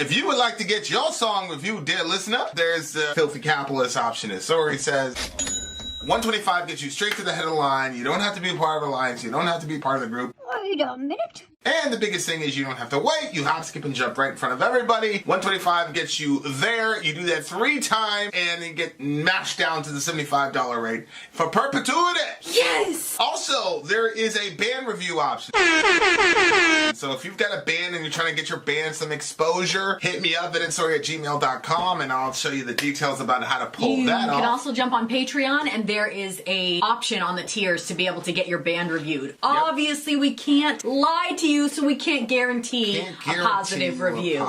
If you would like to get your song reviewed, dear listener, there's the Filthy Capitalist option. As Sori says, $125 gets you straight to the head of the line. You don't have to be a part of the alliance. You don't have to be part of the group. Wait a minute. And the biggest thing is you don't have to wait. You hop, skip, and jump right in front of everybody. $125 gets you there. You do that 3 times, and you get mashed down to the $75 rate for perpetuity. Yes! Also, there is a band review option. So if you've got a band and you're trying to get your band some exposure, hit me up at vinsori@gmail.com, and I'll show you the details about how to pull that off. You can also jump on Patreon, and there is a option on the tiers to be able to get your band reviewed. Yep. Obviously, we can't lie to you, so we can't guarantee a positive review.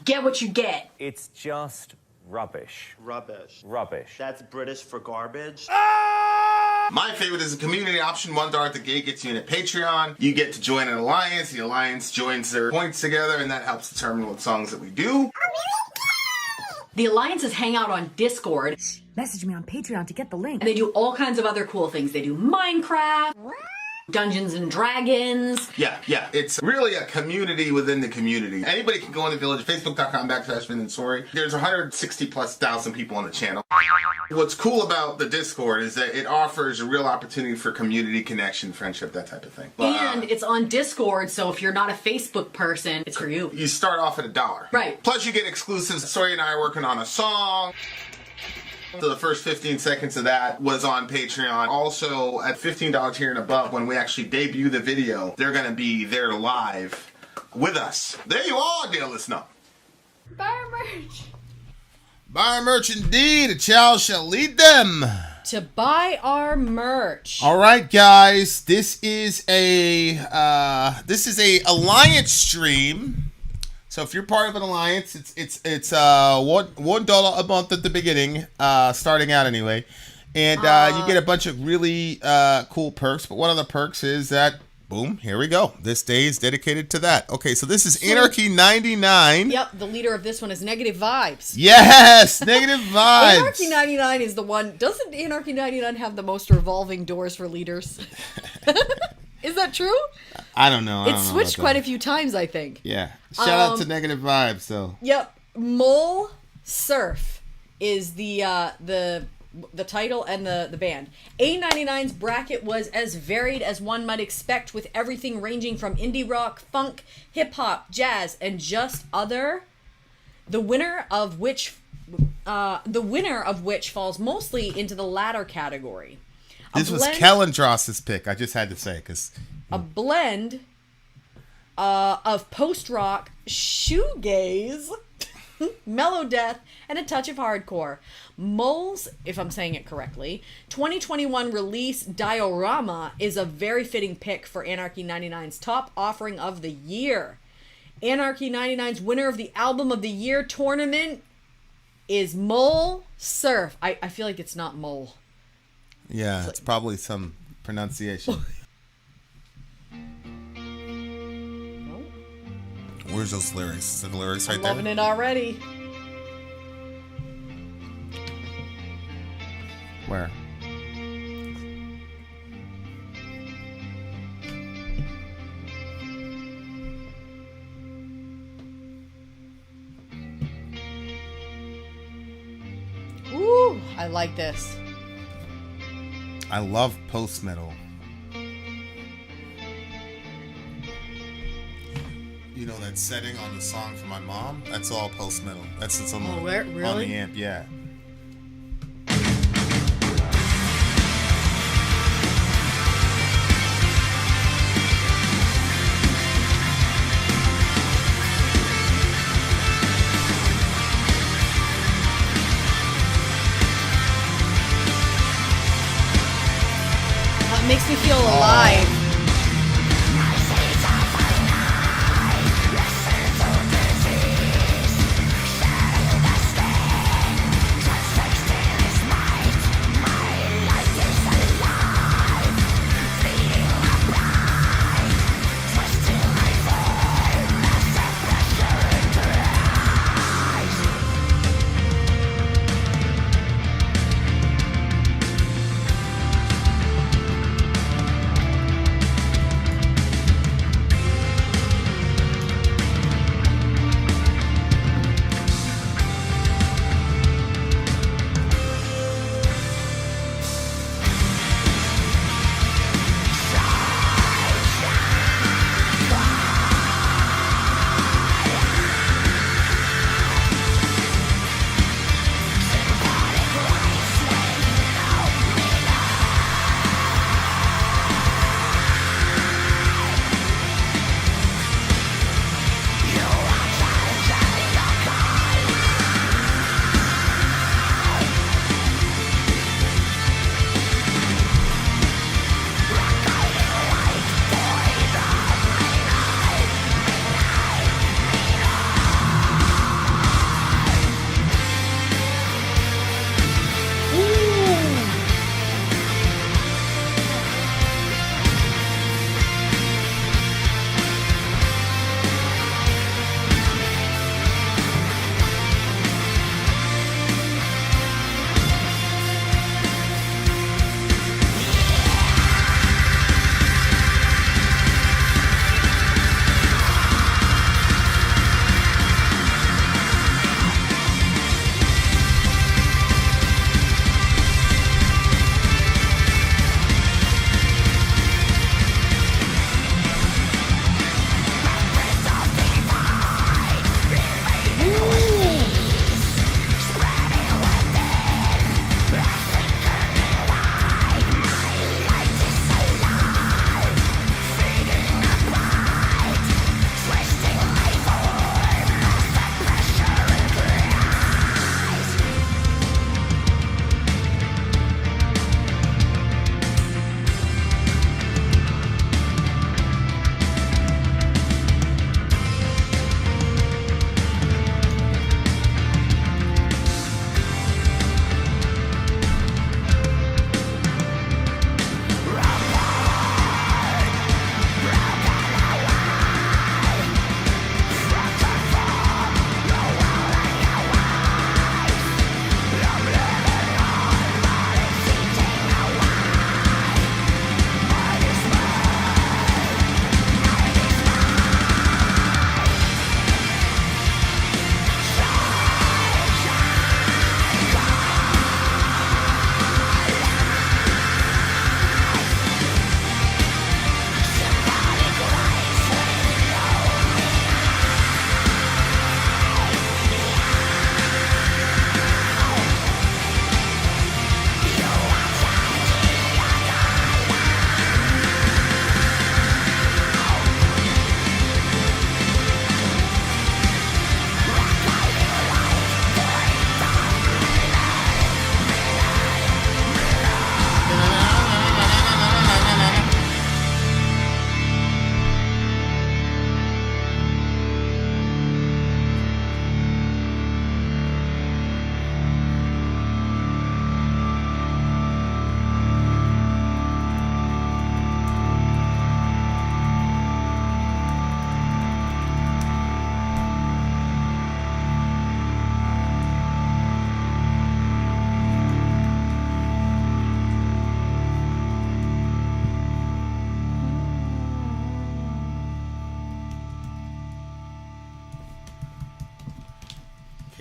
Get what you get. It's just rubbish. Rubbish. Rubbish. That's British for garbage. My favorite is a community option. $1 at the gate gets you in at Patreon. You get to join an alliance. The alliance joins their points together, and that helps determine what songs that we do. The alliances hang out on Discord. Message me on Patreon to get the link. And they do all kinds of other cool things. They do Minecraft, Dungeons and Dragons. Yeah. It's really a community within the community. Anybody can go on the village, facebook.com/Vin and Sori. There's 160,000+ people on the channel. What's cool about the Discord is that it offers a real opportunity for community connection, friendship, that type of thing. And it's on Discord, so if you're not a Facebook person, it's for you. You start off at $1. Right. Plus you get exclusives. Sori and I are working on a song. So the first 15 seconds of that was on Patreon. Also, at $15 tier and above, when we actually debut the video, they're going to be there live with us. There you are, dear listener. Buy our merch. Buy our merch indeed. A child shall lead them. To buy our merch. All right, guys. This is a alliance stream. So if you're part of an alliance, it's $1 a month at the beginning, starting out anyway, and you get a bunch of really cool perks. But one of the perks is that, boom, here we go. This day is dedicated to that. Okay, so this is Anarchy 99. Yep, the leader of this one is Negative Vibes. Yes, Negative Vibes. Anarchy 99 is the one. Doesn't Anarchy 99 have the most revolving doors for leaders? Is that true? I don't know. It's switched quite a few times, I think. Yeah. Shout out to Negative Vibes, though. Yep. Møl Serf is the title and the band. A99's bracket was as varied as one might expect, with everything ranging from indie rock, funk, hip hop, jazz, and just other. The winner of which falls mostly into the latter category. This was Kellendross's pick. I just had to say, because a blend of post-rock, shoegaze, mellow death, and a touch of hardcore. Møl's, if I'm saying it correctly, 2021 release Diorama is a very fitting pick for Anarchy 99's top offering of the year. Anarchy 99's winner of the Album of the Year tournament is Møl Serf. I feel like it's not Mole. Yeah, it's probably some pronunciation. Where's those lyrics? Is the lyrics right there? Loving it already. Where? Ooh, I like this. I love post-metal. You know that setting on the song for my mom? That's all post-metal. That's on on the amp, yeah. It makes me feel alive.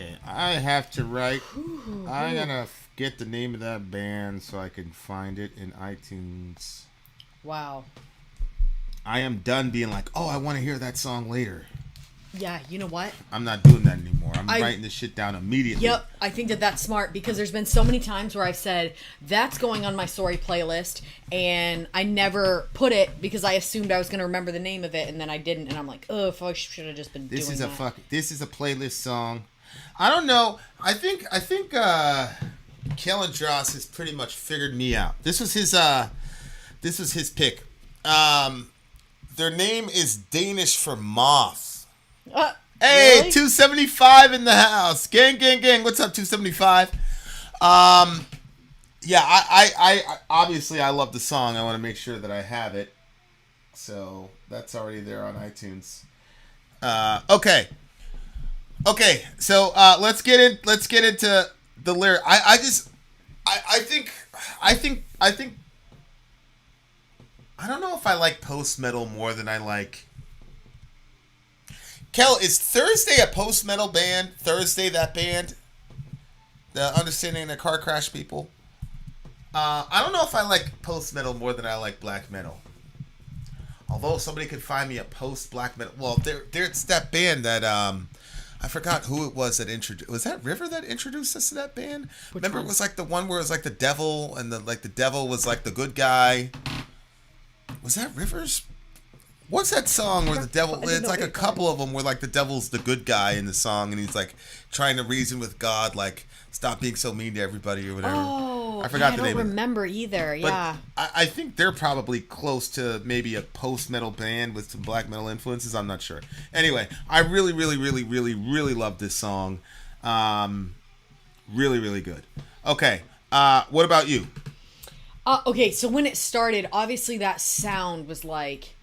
Okay, I have to write. I'm gonna get the name of that band so I can find it in iTunes. Wow. I am done being like, oh, I want to hear that song later. Yeah, you know what? I'm not doing that anymore. I'm writing this shit down immediately. Yep, I think that's smart because there's been so many times where I've said, that's going on my Sori playlist, and I never put it because I assumed I was going to remember the name of it, and then I didn't, and I'm like, oh, I should have just been doing that. This is a playlist song. I don't know. I think Kellen Dross has pretty much figured me out. This was his pick. Their name is Danish for moth. Hey, really? 275 in the house. Gang. What's up, 275? Yeah, I obviously I love the song. I want to make sure that I have it. So that's already there on iTunes. Okay. So let's get into the lyric. I think I don't know if I like post metal more than I like. Kel, is Thursday a post metal band? Thursday, that band? The Understanding the Car Crash people? I don't know if I like post metal more than I like black metal. Although somebody could find me a post black metal. Well, it's that band that I forgot who it was that introduced. Was that River that introduced us to that band? Remember, it was like the one where it was like the devil, and the devil was like the good guy. Was that Rivers? What's that song where the devil? It's like a couple of them where like the devil's the good guy in the song, and he's like trying to reason with God, like stop being so mean to everybody or whatever. Oh, I forgot the name. I don't remember either. Yeah, but I think they're probably close to maybe a post metal band with some black metal influences. I'm not sure. Anyway, I really love this song. Really good. Okay, what about you? Okay, so when it started, obviously that sound was like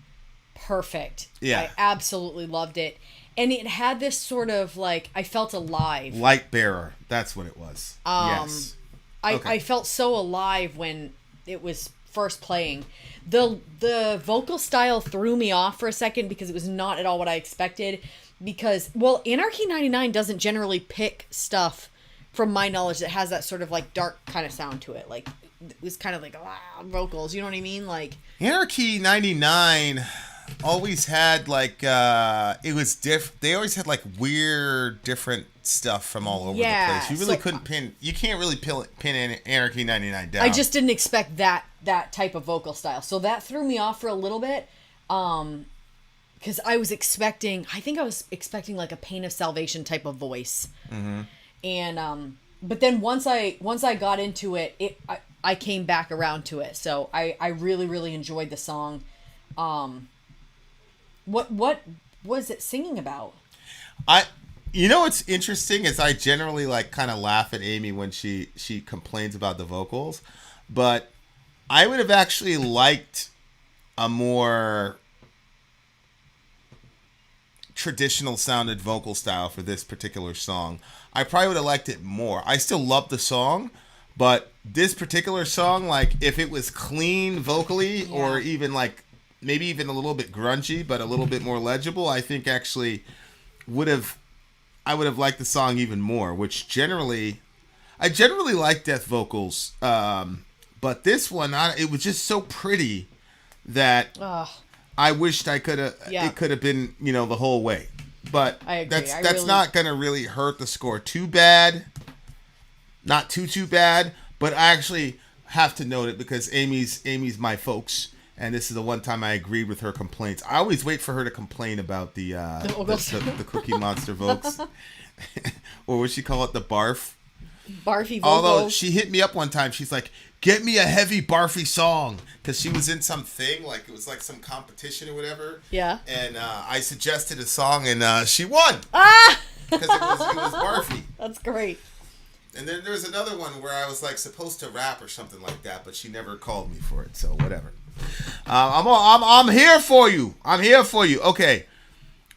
perfect. Yeah. I absolutely loved it. And it had this sort of like, I felt alive. Light Bearer. That's what it was. Yes. I felt so alive when it was first playing. The vocal style threw me off for a second because it was not at all what I expected. Because, well, Anarchy 99 doesn't generally pick stuff, from my knowledge, that has that sort of like dark kind of sound to it. Like, it was kind of like vocals, you know what I mean? Like Anarchy 99 always had like it was they always had like weird different stuff from all over the place. You really couldn't pin Anarchy 99 down. I just didn't expect that type of vocal style. So that threw me off for a little bit. Because I was expecting like a Pain of Salvation type of voice. Mm-hmm. And but then once I got into it, I came back around to it. So I really enjoyed the song. What was it singing about? You know what's interesting is I generally like kind of laugh at Amy when she complains about the vocals, but I would have actually liked a more traditional sounded vocal style for this particular song. I probably would have liked it more. I still love the song, but this particular song, like if it was clean vocally or even like maybe even a little bit grungy but a little bit more legible, I think actually I would have liked the song even more, which I generally like death vocals, but this one it was just so pretty that I wished I could have it could have been, the whole way. But I agree. That's not going to really hurt the score too bad. Not too bad, but I actually have to note it because Amy's my folks, and this is the one time I agreed with her complaints. I always wait for her to complain about the Cookie Monster vocals. Or what she call it, the barfy vocals. Although she hit me up one time, she's like, get me a heavy barfy song, because she was in something, like it was like some competition or whatever. Yeah. And I suggested a song, and she won. Because it was barfy. That's great. And then there was another one where I was like supposed to rap or something like that, but she never called me for it, so whatever. I'm here for you. I'm here for you. Okay.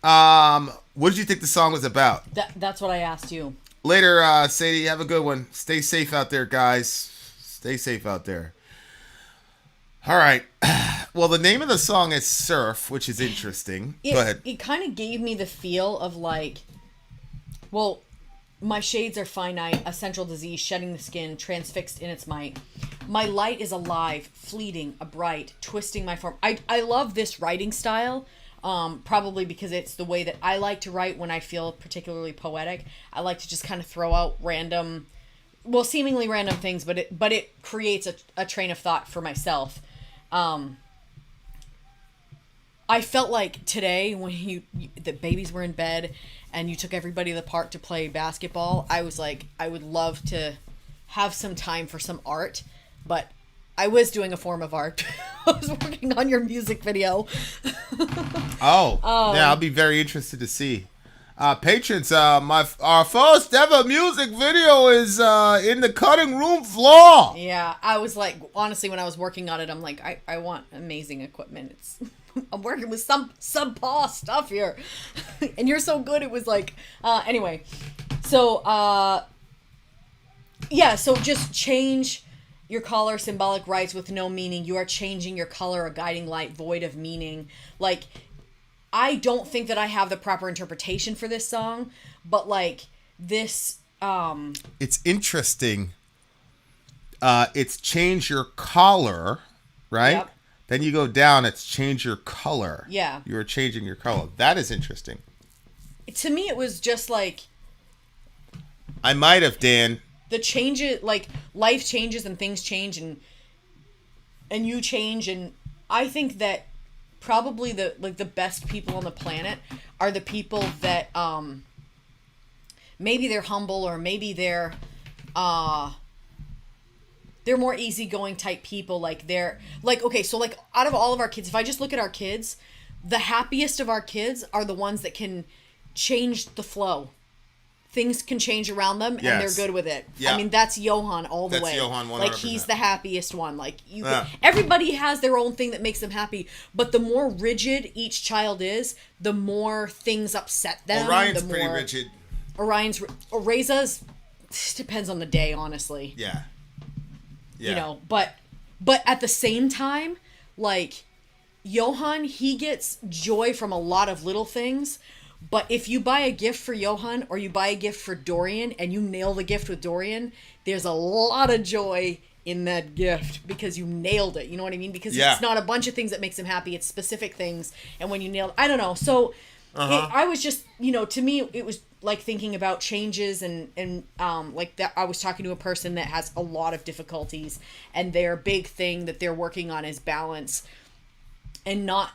What did you think the song was about? That's what I asked you. Later, Sadie. Have a good one. Stay safe out there, guys. Stay safe out there. All right. Well, the name of the song is Surf, which is interesting. Go ahead. It kind of gave me the feel of like, well, My shades are finite, a central disease, shedding the skin, transfixed in its might. My light is alive, fleeting, a bright, twisting my form. I love this writing style, probably because it's the way that I like to write when I feel particularly poetic. I like to just kind of throw out random, well, seemingly random things, but it creates a train of thought for myself. I felt like today when the babies were in bed and you took everybody to the park to play basketball, I was like, I would love to have some time for some art, but I was doing a form of art. I was working on your music video. Yeah, I'll be very interested to see. Patrons, our first ever music video is in the cutting room floor. Yeah, I was like, honestly, when I was working on it, I'm like, I want amazing equipment. I'm working with some subpar stuff here. And you're so good. It was like, anyway. So, yeah, so just change your color, symbolic rights with no meaning. You are changing your color, a guiding light, void of meaning. Like, I don't think that I have the proper interpretation for this song, but like this, It's interesting. It's change your color, right? Yep. Then you go down, it's change your color. Yeah. You're changing your color. That is interesting. to me, it was just like I might have, Dan. the changes, like life changes and things change and you change, and I think that probably the best people on the planet are the people that maybe they're humble, or maybe they're more easygoing type people. Like they're like, okay, so like out of all of our kids, if I just look at our kids, the happiest of our kids are the ones that can change the flow. Things can change around them, and Yes. they're good with it. Yeah. I mean, that's Johan all the That's way. Johan 100%. Like he's the happiest one. Like Yeah. everybody has their own thing that makes them happy. But the more rigid each child is, the more things upset them. Orion's the pretty more, rigid. Reza's depends on the day, honestly. Yeah. You know, but at the same time, like Johan, he gets joy from a lot of little things. But if you buy a gift for Johan or you buy a gift for Dorian and you nail the gift with Dorian, there's a lot of joy in that gift because you nailed it. You know what I mean? Because it's not a bunch of things that makes him happy. It's specific things. And when you nailed, I don't know. So I was just, you know, to me, it was like thinking about changes and like that. I was talking to a person that has a lot of difficulties, and their big thing that they're working on is balance, and not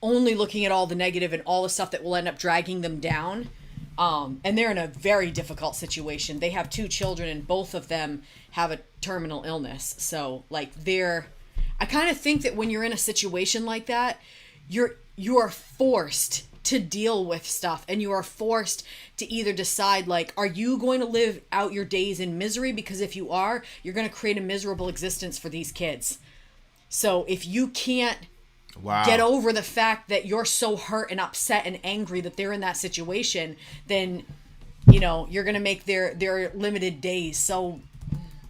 only looking at all the negative and all the stuff that will end up dragging them down. And they're in a very difficult situation. They have 2 children and both of them have a terminal illness. So like I kind of think that when you're in a situation like that, you are forced to deal with stuff, and you are forced to either decide, like, are you going to live out your days in misery? Because if you are, you're going to create a miserable existence for these kids. So if you can't get over the fact that you're so hurt and upset and angry that they're in that situation, then, you know, you're going to make their limited days. So,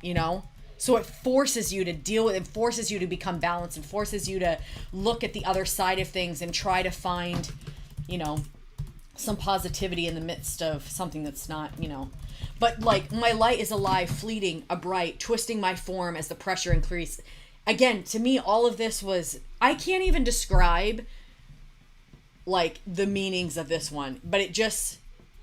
you know, so it forces you to deal with it, forces you to become balanced, and forces you to look at the other side of things and try to find, you know, some positivity in the midst of something that's not, you know. But like, my light is alive, fleeting, a bright, twisting my form as the pressure increased. Again, to me, all of this was, I can't even describe like the meanings of this one, but it just,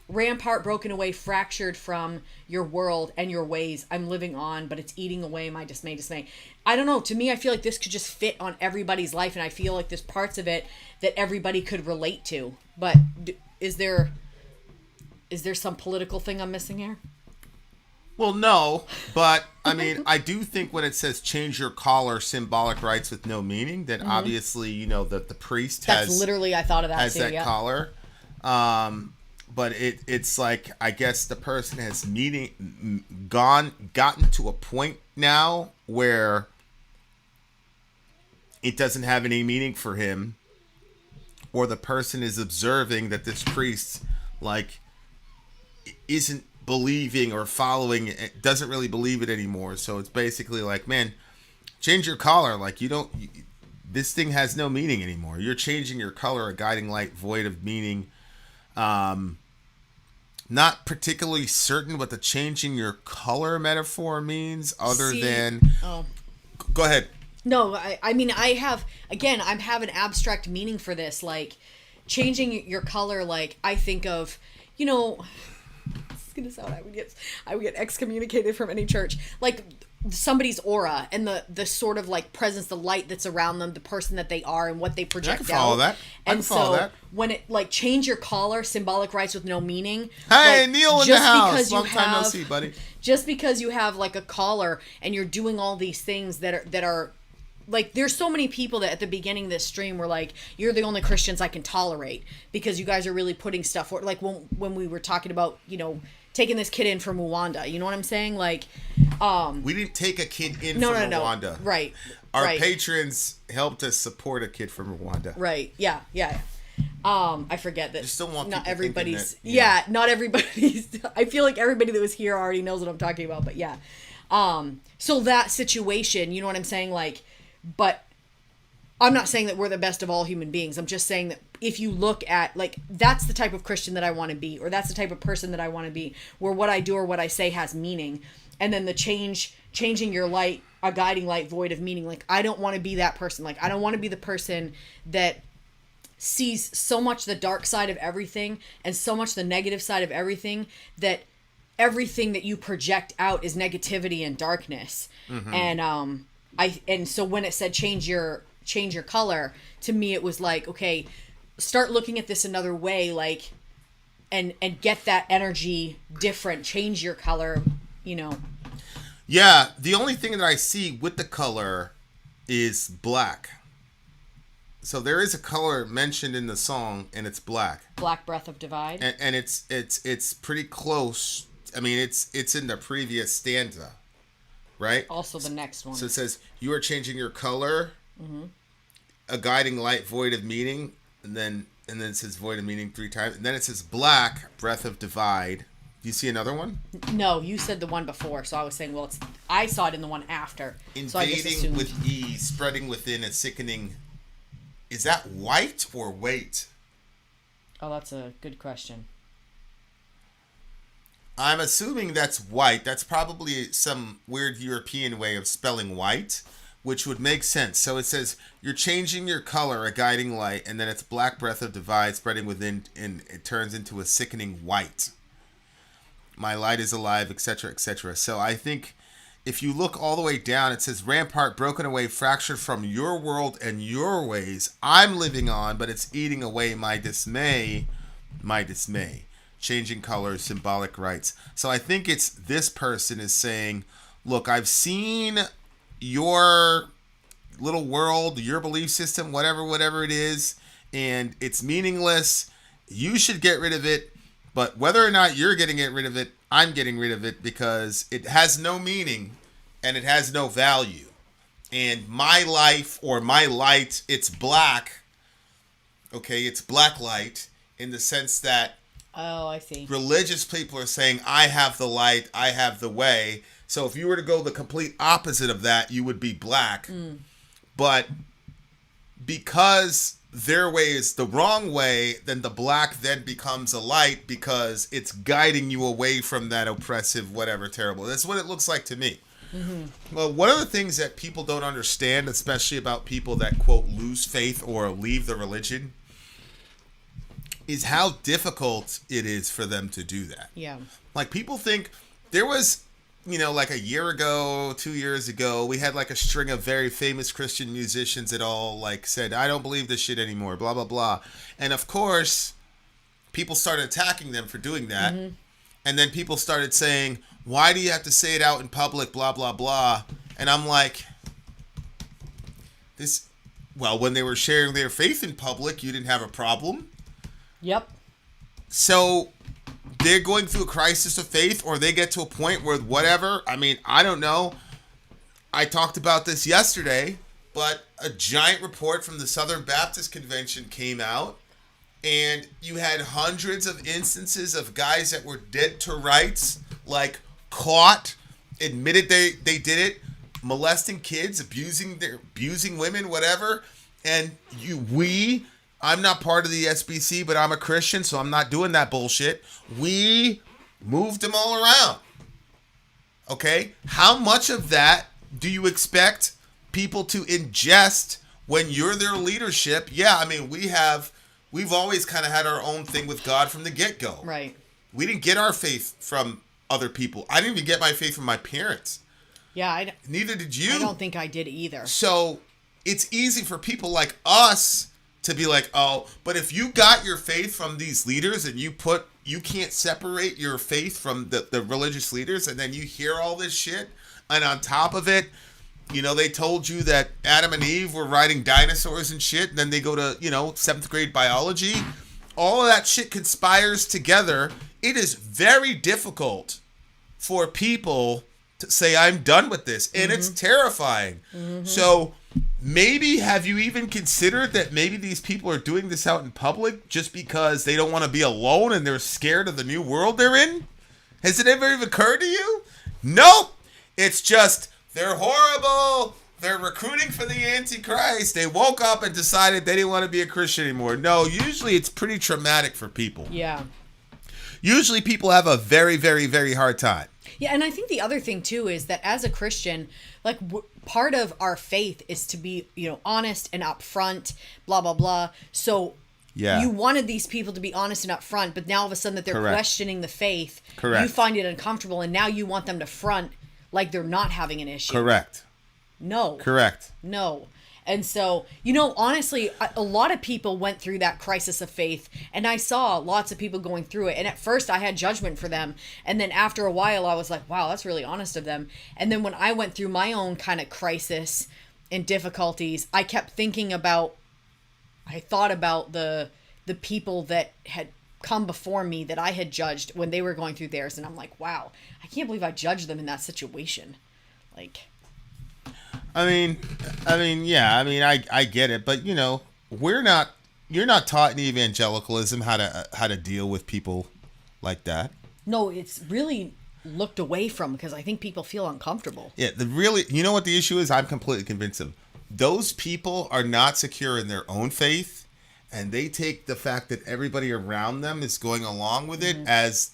rampart broken away, fractured from your world and your ways. I'm living on, but it's eating away my dismay. I don't know. To me, I feel like this could just fit on everybody's life, and I feel like there's parts of it that everybody could relate to. But is there some political thing I'm missing here? Well, no, but I mean, I do think when it says change your collar, symbolic rights with no meaning, that obviously, you know, that the priest That's literally, I thought of that has too. that Yeah. collar. But it's like, I guess the person has gotten to a point now where it doesn't have any meaning for him, or the person is observing that this priest like isn't believing or following, it doesn't really believe it anymore. So it's basically like, man, change your color. Like, this thing has no meaning anymore. You're changing your color, a guiding light void of meaning. not particularly certain what the changing your color metaphor means, other See, than. oh. Go ahead. No, I mean, I have an abstract meaning for this, like changing your color. Like I think of, you know, this is gonna sound, I would get excommunicated from any church. Like somebody's aura and the sort of like presence, the light that's around them, the person that they are and what they project out. I can follow that. And so when it like change your collar, symbolic rights with no meaning. Hey, like, Neil in the house. Long time no see, buddy. Just because you have like a collar and you're doing all these things that are like, there's so many people that at the beginning of this stream were like, you're the only Christians I can tolerate because you guys are really putting stuff for, like when we were talking about, you know, taking this kid in from Rwanda, you know what I'm saying? Like, we didn't take a kid in from Rwanda. Right. Our right. patrons helped us support a kid from Rwanda. Right. Yeah. I forget that. Just don't want not people everybody's. thinking that, not everybody's. I feel like everybody that was here already knows what I'm talking about. But yeah. So that situation, you know what I'm saying? Like, but I'm not saying that we're the best of all human beings. I'm just saying that if you look at, like, that's the type of Christian that I want to be, or that's the type of person that I want to be, where what I do or what I say has meaning. And then the changing your light, a guiding light void of meaning. Like, I don't want to be that person. Like, I don't want to be the person that sees so much the dark side of everything and so much the negative side of everything that everything that you project out is negativity and darkness. Mm-hmm. And so when it said change your color, to me it was like, okay, start looking at this another way, like, and get that energy different, change your color, you know. Yeah, the only thing that I see with the color is black. So there is a color mentioned in the song, and it's black. Black Breath of Divide. And it's pretty close. I mean, it's in the previous stanza, right? Also the next one. So it says, you are changing your color, a guiding light void of meaning, and then it says void of meaning 3 times. And then it says black, breath of divide. Do you see another one? No, you said the one before, so I was saying, well, I saw it in the one after. Invading so I just assumed. with ease, spreading within a sickening. Is that white or weight? Oh, that's a good question. I'm assuming that's white. That's probably some weird European way of spelling white, which would make sense. So it says, you're changing your color, a guiding light, and then it's black breath of divide spreading within, and it turns into a sickening white. My light is alive, etc., etc. So I think if you look all the way down, it says, rampart broken away, fractured from your world and your ways. I'm living on, but it's eating away my dismay, my dismay. Changing colors, symbolic rights. So I think it's this person is saying, look, I've seen your little world, your belief system, whatever it is, and it's meaningless. You should get rid of it. But whether or not you're getting rid of it, I'm getting rid of it because it has no meaning and it has no value. And my life or my light, it's black. Okay, it's black light in the sense that oh, I see. Religious people are saying, I have the light, I have the way. So if you were to go the complete opposite of that, you would be black. But because their way is the wrong way, then the black then becomes a light because it's guiding you away from that oppressive, whatever, terrible. That's what it looks like to me. Mm-hmm. Well, one of the things that people don't understand, especially about people that, quote, lose faith or leave the religion, is how difficult it is for them to do that. Yeah. Like, people think there was, you know, like a year ago, 2 years ago, we had like a string of very famous Christian musicians that all like said, I don't believe this shit anymore, blah, blah, blah. And of course, people started attacking them for doing that. Mm-hmm. And then people started saying, why do you have to say it out in public, blah, blah, blah. And I'm like, well, when they were sharing their faith in public, you didn't have a problem. Yep. So they're going through a crisis of faith, or they get to a point where whatever, I mean, I don't know. I talked about this yesterday, but a giant report from the Southern Baptist Convention came out, and you had hundreds of instances of guys that were dead to rights, like caught, admitted they did it, molesting kids, abusing women, whatever. And we I'm not part of the SBC, but I'm a Christian, so I'm not doing that bullshit. We moved them all around. Okay? How much of that do you expect people to ingest when you're their leadership? Yeah, I mean, we've always kind of had our own thing with God from the get-go. Right. We didn't get our faith from other people. I didn't even get my faith from my parents. Yeah, Neither did you. I don't think I did either. So it's easy for people like us to be like, oh, but if you got your faith from these leaders and you can't separate your faith from the religious leaders, and then you hear all this shit, and on top of it, they told you that Adam and Eve were riding dinosaurs and shit, and then they go to, 7th grade biology. All of that shit conspires together. It is very difficult for people to say, I'm done with this. And it's terrifying. Mm-hmm. So maybe have you even considered that maybe these people are doing this out in public just because they don't want to be alone and they're scared of the new world they're in? Has it ever even occurred to you? Nope. It's just, they're horrible. They're recruiting for the Antichrist. They woke up and decided they didn't want to be a Christian anymore. No, usually it's pretty traumatic for people. Yeah. Usually people have a very, very, very hard time. Yeah, and I think the other thing too is that as a Christian, like part of our faith is to be, honest and upfront, blah blah blah. So you wanted these people to be honest and upfront, but now all of a sudden that they're questioning the faith, you find it uncomfortable, and now you want them to front like they're not having an issue. Correct. No. Correct. No. And so, honestly, a lot of people went through that crisis of faith, and I saw lots of people going through it. And at first I had judgment for them. And then after a while I was like, wow, that's really honest of them. And then when I went through my own kind of crisis and difficulties, I kept thinking about, I thought about the people that had come before me that I had judged when they were going through theirs. And I'm like, wow, I can't believe I judged them in that situation. Like... I mean, yeah. I mean, I get it, but you're not taught in evangelicalism how to deal with people like that. No, it's really looked away from because I think people feel uncomfortable. Yeah, what the issue is? I'm completely convinced of. Those people are not secure in their own faith, and they take the fact that everybody around them is going along with it as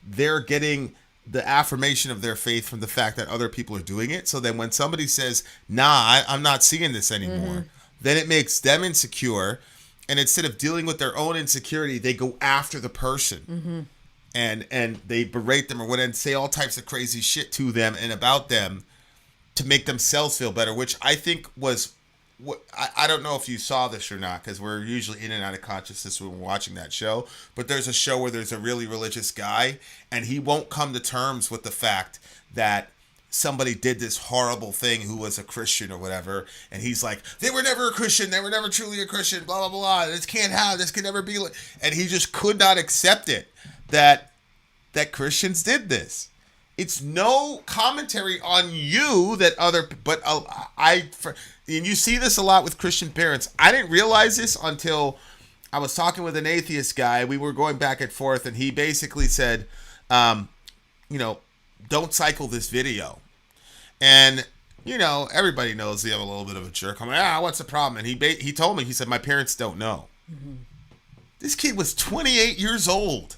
they're getting the affirmation of their faith from the fact that other people are doing it. So then when somebody says, nah, I'm not seeing this anymore, then it makes them insecure. And instead of dealing with their own insecurity, they go after the person and they berate them or whatever and say all types of crazy shit to them and about them to make themselves feel better, which I think was... I don't know if you saw this or not, because we're usually in and out of consciousness when we're watching that show, but there's a show where there's a really religious guy, and he won't come to terms with the fact that somebody did this horrible thing who was a Christian or whatever, and he's like, they were never a Christian, they were never truly a Christian, blah, blah, blah, this could never be, and he just could not accept it, that Christians did this. It's no commentary on you and you see this a lot with Christian parents. I didn't realize this until I was talking with an atheist guy. We were going back and forth, and he basically said, don't cycle this video. And, everybody knows I'm a little bit of a jerk. I'm like, what's the problem? And he told me, he said, my parents don't know. Mm-hmm. This kid was 28 years old.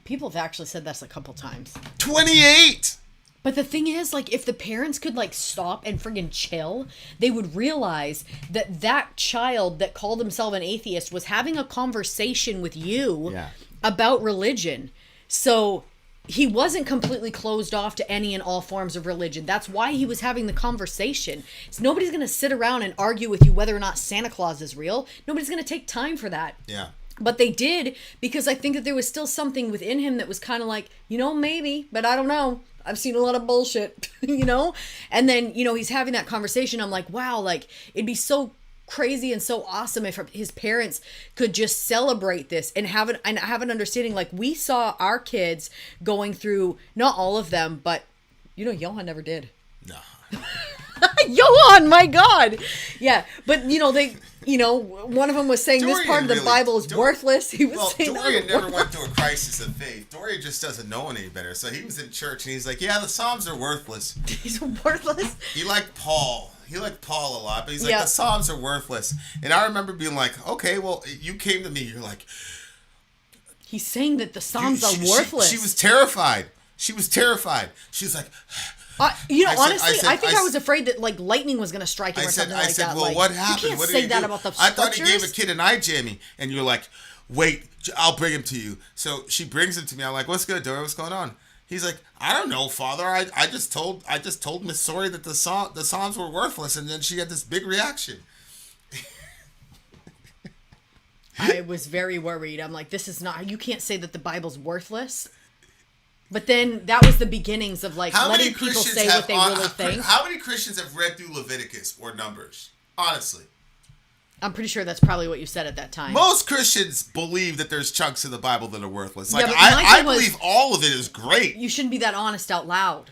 People have actually said this a couple times. 28! But the thing is, if the parents could, stop and friggin' chill, they would realize that child that called himself an atheist was having a conversation with you about religion. So he wasn't completely closed off to any and all forms of religion. That's why he was having the conversation. So nobody's going to sit around and argue with you whether or not Santa Claus is real. Nobody's going to take time for that. Yeah. But they did, because I think that there was still something within him that was kind of like, maybe, but I don't know. I've seen a lot of bullshit, And then, he's having that conversation. I'm like, wow, it'd be so crazy and so awesome if his parents could just celebrate this and have an understanding. We saw our kids going through, not all of them, but, Johan never did. No. Johan, my God. Yeah. But, they, one of them was saying Dorian this part of the Bible is worthless. He was saying Dorian never went through a crisis of faith. Dorian just doesn't know any better. So he was in church and he's like, yeah, the Psalms are worthless. He's worthless. He liked Paul. he liked Paul a lot, but he's like, the Psalms are worthless. And I remember being like, okay, well, you came to me, you're like, he's saying that the Psalms are worthless. She was terrified. She was terrified. She's like, honestly, I think I was afraid that like lightning was going to strike him or something like that. I said, well, like, what happened? You can't what say did that do? about the I thought he scriptures. gave a kid an eye jammy, and you're like, wait, I'll bring him to you. So she brings him to me. I'm like, what's good, Dora? What's going on? He's like, I don't know, Father. I just told Miss Sori that the Psalms were worthless, and then she had this big reaction. I was very worried. I'm like, this is not. You can't say that the Bible's worthless. But then that was the beginnings of like letting people say what they really think. How many Christians have read through Leviticus or Numbers? Honestly. I'm pretty sure that's probably what you said at that time. Most Christians believe that there's chunks of the Bible that are worthless. Like, Yeah, but I believe all of it is great. You shouldn't be that honest out loud.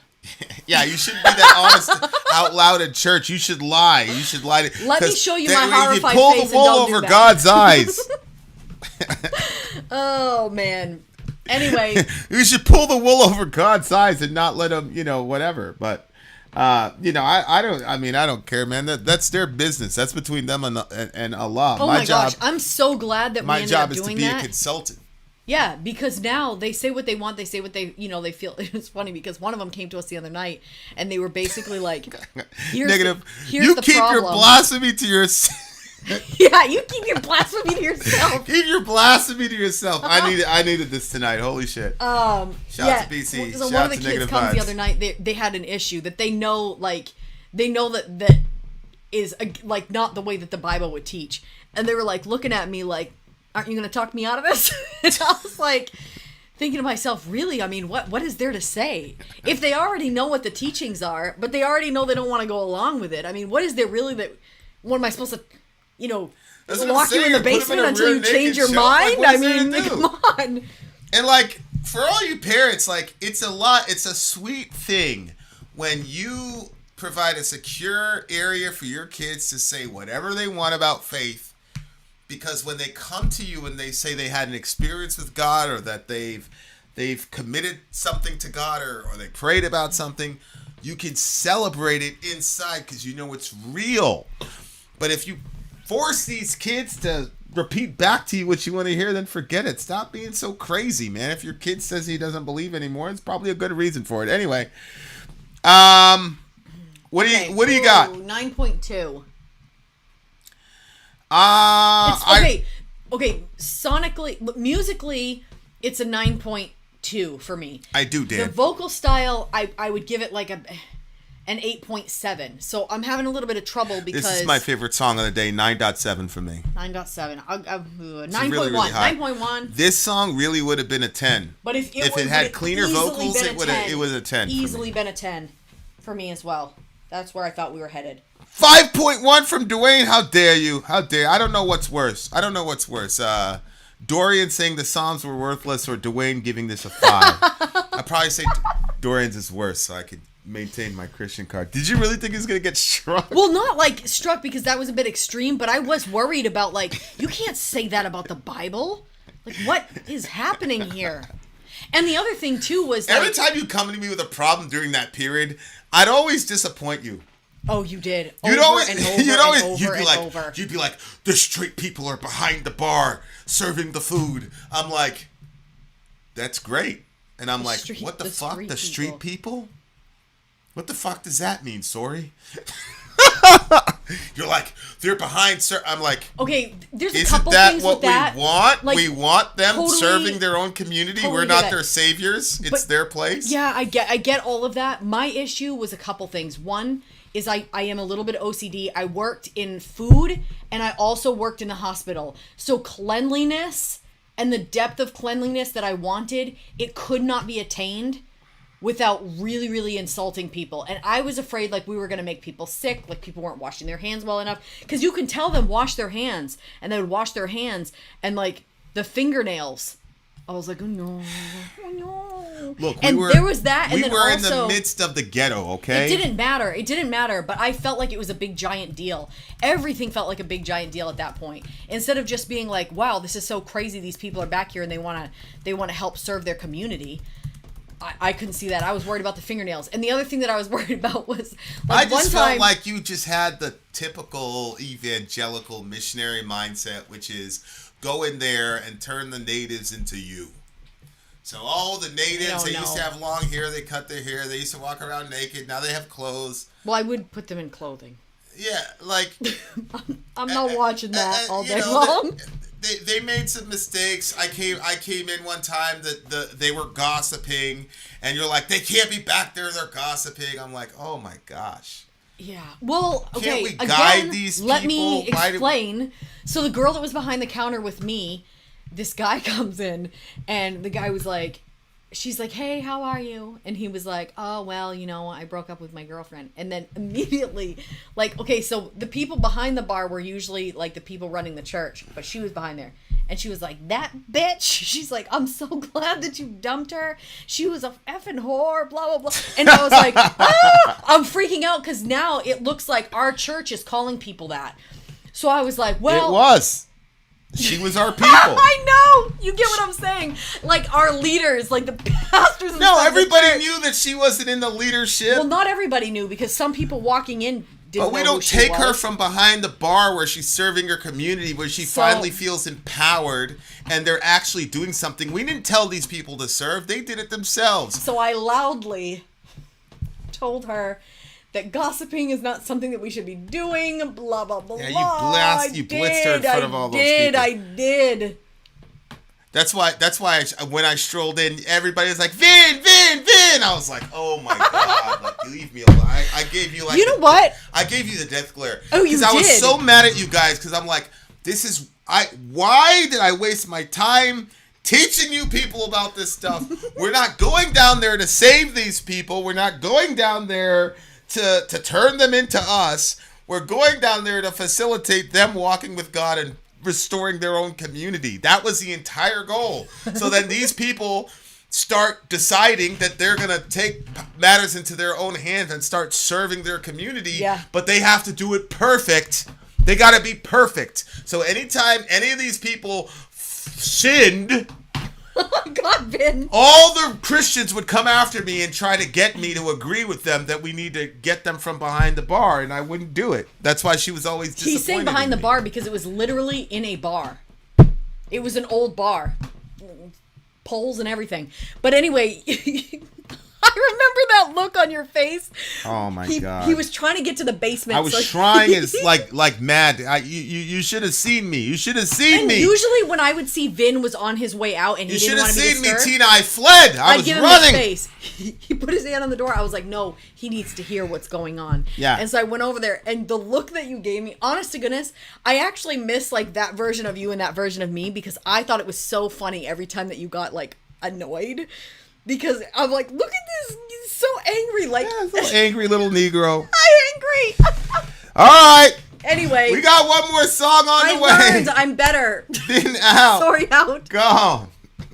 Yeah, you shouldn't be that honest out loud in church. You should lie. You should lie. Let me show you my horrified pull face the wool and don't over do that. God's eyes. Oh, man. Anyway. You should pull the wool over God's eyes and not let him, whatever. But, I don't care, man. That's their business. That's between them and Allah. Oh my gosh. I'm so glad that we ended up doing that. My job is to be a consultant. Yeah, because now they say what they want. They say what they feel. It's funny because one of them came to us the other night and they were basically like, negative. Here's you the keep problem. your blasphemy to yourself. Yeah, you keep your blasphemy to yourself. Keep your blasphemy to yourself. I needed this tonight. Holy shit. Shout out to BC. So Shout one out of the to kids Negative comes Vibes. the other night. They had an issue that they know that is like not the way that the Bible would teach, and they were like looking at me like, aren't you going to talk me out of this? And I was like thinking to myself, really? I mean, what is there to say? If they already know what the teachings are, but they already know they don't want to go along with it. I mean, what is there really that, what am I supposed to, lock you in the basement until you change your mind? Like, I mean, come on. And like, for all you parents, like, it's a sweet thing when you provide a secure area for your kids to say whatever they want about faith. Because when they come to you and they say they had an experience with God, or that they've committed something to God, or they prayed about something, you can celebrate it inside because you know it's real. But if you force these kids to repeat back to you what you want to hear, then forget it. Stop being so crazy, man. If your kid says he doesn't believe anymore, it's probably a good reason for it. Anyway, what do you got? 9.2. Okay. Sonically, musically, it's a 9.2 for me. I do, Dan. The vocal style, I would give it like an 8.7. So I'm having a little bit of trouble because this is my favorite song of the day. 9.7 for me. 9.7. 9.1. Really, really high. 9.1. This song really would have been a 10. But if it had cleaner vocals, it was a 10. Easily been a 10 for me as well. That's where I thought we were headed. 5.1 from Dwayne. How dare you? How dare? I don't know what's worse. Dorian saying the Psalms were worthless, or Dwayne giving this a 5. I'd probably say Dorian's is worse, so I could maintain my Christian card. Did you really think he was going to get struck? Well, not like struck because that was a bit extreme, but I was worried about like, you can't say that about the Bible. Like, what is happening here? And the other thing too was every time you come to me with a problem during that period, I'd always disappoint you. Oh, you did. You'd be like, the street people are behind the bar serving the food. I'm like, that's great. And I'm like, what the fuck? The street people? What the fuck does that mean, Sori? You're like, they're behind, sir. I'm like, okay, there's a couple things with that. We want? Like, we want them totally, serving their own community. Totally We're not their saviors. It's their place. Yeah, I get all of that. My issue was a couple things. One is I am a little bit OCD. I worked in food and I also worked in the hospital. So cleanliness and the depth of cleanliness that I wanted, it could not be attained without really, really insulting people. And I was afraid like we were going to make people sick, like people weren't washing their hands well enough. Because you can tell them wash their hands, and they would wash their hands, and like the fingernails, I was like, oh no. Look, there was that, and we then were also, in the midst of the ghetto, okay? It didn't matter, but I felt like it was a big giant deal. Everything felt like a big giant deal at that point. Instead of just being like, wow, this is so crazy, these people are back here and they want to help serve their community. I couldn't see that. I was worried about the fingernails. And the other thing that I was worried about was, I like, just one time, felt like you just had the typical evangelical missionary mindset, which is go in there and turn the natives into you. So all the natives, they used to have long hair, they cut their hair, they used to walk around naked, now they have clothes. Well, I would put them in clothing. Yeah, like... I'm not watching that all day long. They made some mistakes. I came in one time that they were gossiping, and you're like, they can't be back there. They're gossiping. I'm like, oh my gosh. Yeah. Well, okay. Can't we guide these let people? me explain. So the girl that was behind the counter with me, this guy comes in, and the guy was like, she's like, hey, how are you? And he was like, oh, well, you know, I broke up with my girlfriend. And then immediately, like, okay, so the people behind the bar were usually, like, the people running the church. But she was behind there. And she was like, that bitch. She's like, I'm so glad that you dumped her. She was a effing whore, blah, blah, blah. And I was like, I'm freaking out because now it looks like our church is calling people that. So I was like, well. It was. She was our people. I know. You get what I'm saying? Like our leaders, like the pastors. And No, stuff everybody knew that she wasn't in the leadership. Well, not everybody knew because some people walking in didn't know But we don't who she take her was. from behind the bar where she's serving her community, where she finally feels empowered and they're actually doing something. We didn't tell these people to serve. They did it themselves. So I loudly told her that gossiping is not something that we should be doing, blah, blah, blah. Yeah, you blitzed her in front of all those people. I did. That's why when I strolled in, everybody was like, Vin, Vin, Vin. I was like, oh my God, like, leave me alone. I gave you like, you know what? I gave you the death glare. Oh, you did? Because I was so mad at you guys because I'm like, why did I waste my time teaching you people about this stuff? We're not going down there to save these people. We're not going down there to turn them into us. We're going down there to facilitate them walking with God and restoring their own community. That was the entire goal. So then these people start deciding that they're going to take matters into their own hands and start serving their community. Yeah. But they have to do it perfect. They got to be perfect. So anytime any of these people sinned, Oh my God, Ben. all the Christians would come after me and try to get me to agree with them that we need to get them from behind the bar, and I wouldn't do it. That's why she was always disappointed. He's saying behind in the me. bar because it was literally in a bar. It was an old bar. Poles and everything. But anyway, I remember that look on your face. Oh my God. He was trying to get to the basement. I was so trying as like mad. You should have seen me. You should have seen And me. usually when I would see Vin was on his way out and he You didn't should have want to be seen me, disturbed, Tina. I fled. I I'd was give him running. his space. He put his hand on the door. I was like, no, he needs to hear what's going on. Yeah. And so I went over there, and the look that you gave me, honest to goodness, I actually miss like that version of you and that version of me because I thought it was so funny every time that you got like annoyed. Because I'm like, look at this, he's so angry. Like, Angry little Negro. I'm angry. All right. Anyway, We got one more song on the way. I learned I'm better. Been out. Sorry, out. Gone.